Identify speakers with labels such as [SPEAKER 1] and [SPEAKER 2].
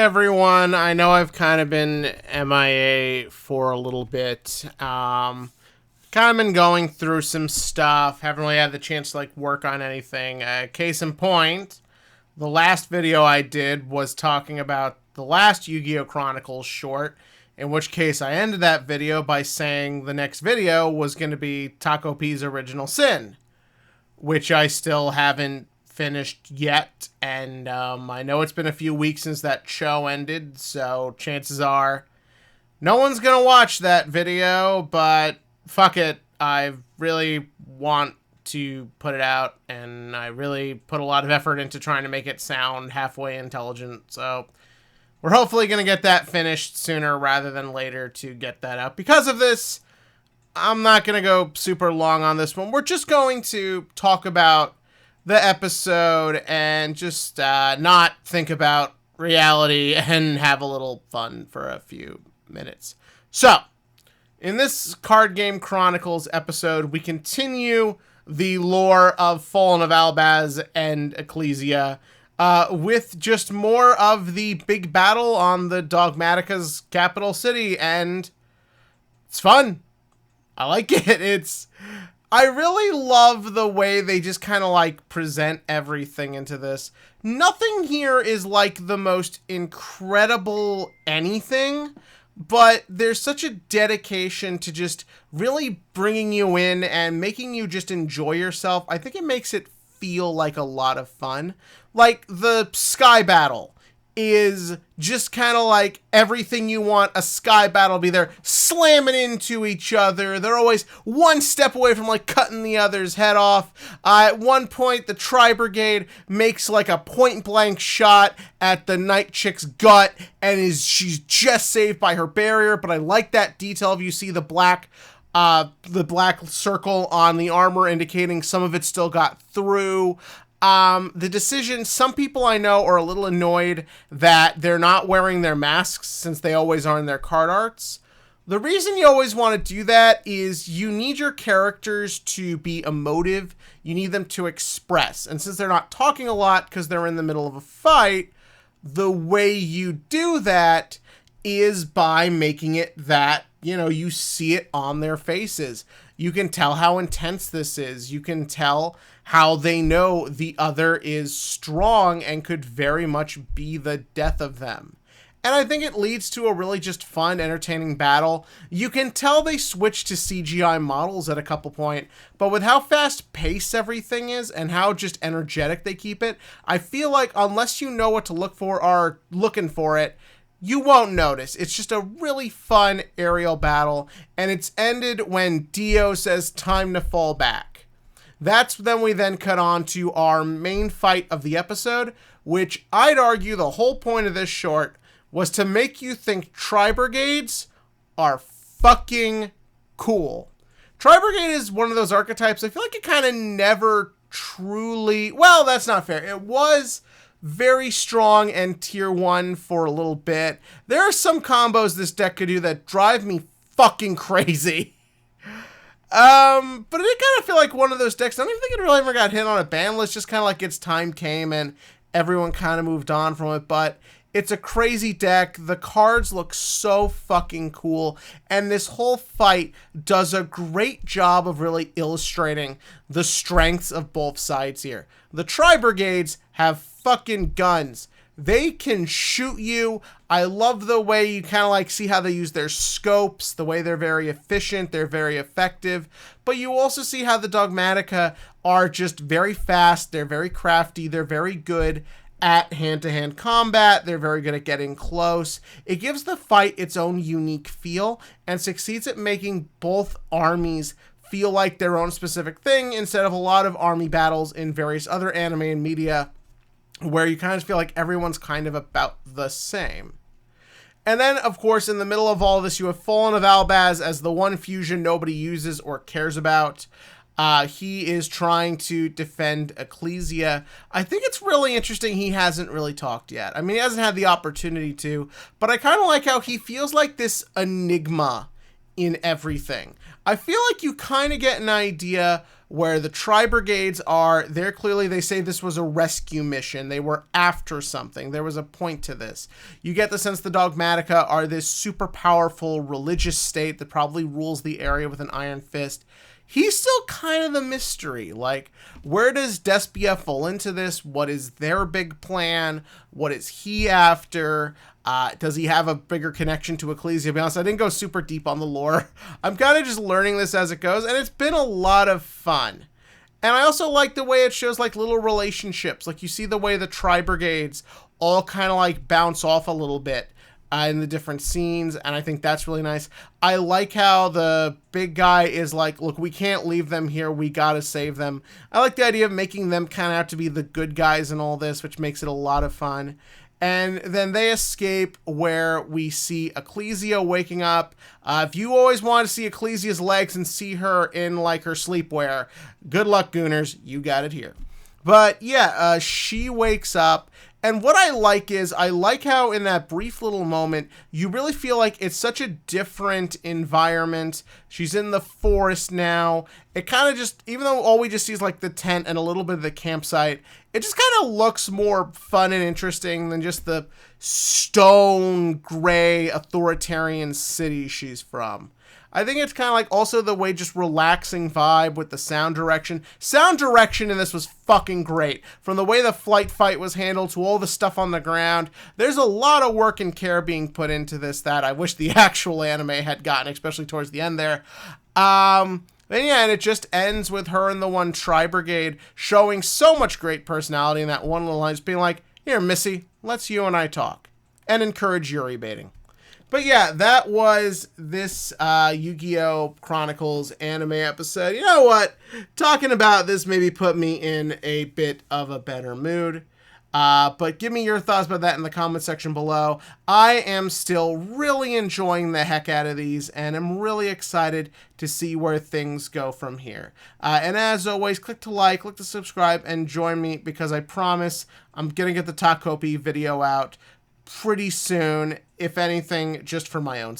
[SPEAKER 1] everyone. I know I've kind of been MIA for a little bit. Kind of been going through some stuff. Haven't really had the chance to work on anything. Case in point, the last video I did was talking about the last Yu-Gi-Oh! Chronicles short, in which case I ended that video by saying the next video was going to be Taco P's Original Sin, which I still haven't finished yet, and I know it's been a few weeks since that show ended, so chances are no one's gonna watch that video, but fuck it, I really want to put it out, and I really put a lot of effort into trying to make it sound halfway intelligent, so we're hopefully gonna get that finished sooner rather than later to get that out. Because of this, I'm not gonna go super long on this one. We're just going to talk about the episode and just not think about reality and have a little fun for a few minutes. So, in this Card Game Chronicles episode, we continue the lore of Fallen of Albaz and Ecclesia with just more of the big battle on the Dogmatica's capital city, and it's fun. I like it. I really love the way they just kind of present everything into this. Nothing here is the most incredible anything, but there's such a dedication to just really bringing you in and making you just enjoy yourself. I think it makes it feel like a lot of fun. Like the sky battle is just kind of everything you want a sky battle to be. They're slamming into each other. They're always one step away from cutting the other's head off. At one point, the Tri-Brigade makes a point blank shot at the Night Chick's gut, and she's just saved by her barrier. But I like that detail of you see the black circle on the armor indicating some of it still got through. The decision, some people I know are a little annoyed that they're not wearing their masks since they always are in their card arts. The reason you always want to do that is you need your characters to be emotive. You need them to express. And since they're not talking a lot because they're in the middle of a fight, the way you do that is by making it that, you see it on their faces. You can tell how intense this is. You can tell how they know the other is strong and could very much be the death of them. And I think it leads to a really just fun, entertaining battle. You can tell they switched to CGI models at a couple points, but with how fast-paced everything is and how just energetic they keep it, I feel like unless you know what to look for or are looking for it, you won't notice. It's just a really fun aerial battle, and it's ended when Dio says time to fall back. That's then we then cut on to our main fight of the episode, which I'd argue the whole point of this short was to make you think Tri-Brigades are fucking cool. Tri-Brigade is one of those archetypes, I feel like it kind of never truly, well, that's not fair. It was very strong and tier 1 for a little bit. There are some combos this deck could do that drive me fucking crazy. But I did kind of feel like one of those decks, I don't even think it really ever got hit on a ban list, just kind of its time came and everyone kind of moved on from it, but it's a crazy deck. The cards look so fucking cool, and this whole fight does a great job of really illustrating the strengths of both sides here. The Tri-Brigades have fucking guns. They can shoot you. I love the way you kind of see how they use their scopes, the way they're very efficient, they're very effective. But you also see how the Dogmatica are just very fast, they're very crafty, they're very good at hand-to-hand combat, they're very good at getting close. It gives the fight its own unique feel and succeeds at making both armies feel like their own specific thing instead of a lot of army battles in various other anime and media where you kind of feel like everyone's kind of about the same. And then, of course, in the middle of all this, you have Fallen of Albaz as the one fusion nobody uses or cares about. He is trying to defend Ecclesia. I think it's really interesting he hasn't really talked yet. I mean, he hasn't had the opportunity to, but I kind of like how he feels like this enigma in everything. I feel like you kind of get an idea where the Tri-Brigades are. They're clearly, they say this was a rescue mission. They were after something. There was a point to this. You get the sense the Dogmatica are this super powerful religious state that probably rules the area with an iron fist. He's still kind of the mystery. Like, where does Despia fall into this? What is their big plan? What is he after? Does he have a bigger connection to Ecclesia? To be honest, I didn't go super deep on the lore. I'm kind of just learning this as it goes, and it's been a lot of fun. And I also like the way it shows like little relationships. Like, you see the way the Tri-Brigades all kind of like bounce off a little bit in the different scenes, and I think that's really nice. I like how the big guy is like, look, we can't leave them here, we gotta save them. I like the idea of making them kind of out to be the good guys in all this, which makes it a lot of fun. And then they escape, where we see Ecclesia waking up. If you always want to see Ecclesia's legs and see her in like her sleepwear, good luck, Gooners, you got it here. But yeah, she wakes up. And what I like is, I like how in that brief little moment, you really feel like it's such a different environment. She's in the forest now. It kind of just, even though all we just see is like the tent and a little bit of the campsite, it just kind of looks more fun and interesting than just the stone gray authoritarian city she's from. I think it's kind of like also the way just relaxing vibe with the sound direction. Sound direction in this was fucking great. From the way the flight fight was handled to all the stuff on the ground. There's a lot of work and care being put into this that I wish the actual anime had gotten, especially towards the end there. And yeah, and it just ends with her and the one Tri-Brigade showing so much great personality in that one little line, just being like, here, Missy, let's you and I talk. And encourage Yuri baiting. But yeah, that was this Yu-Gi-Oh! Chronicles anime episode. You know what? Talking about this maybe put me in a bit of a better mood. But give me your thoughts about that in the comment section below. I am still really enjoying the heck out of these, and I'm really excited to see where things go from here. And as always, click to like, click to subscribe, and join me, because I promise I'm going to get the Takopi video out pretty soon, if anything, just for my own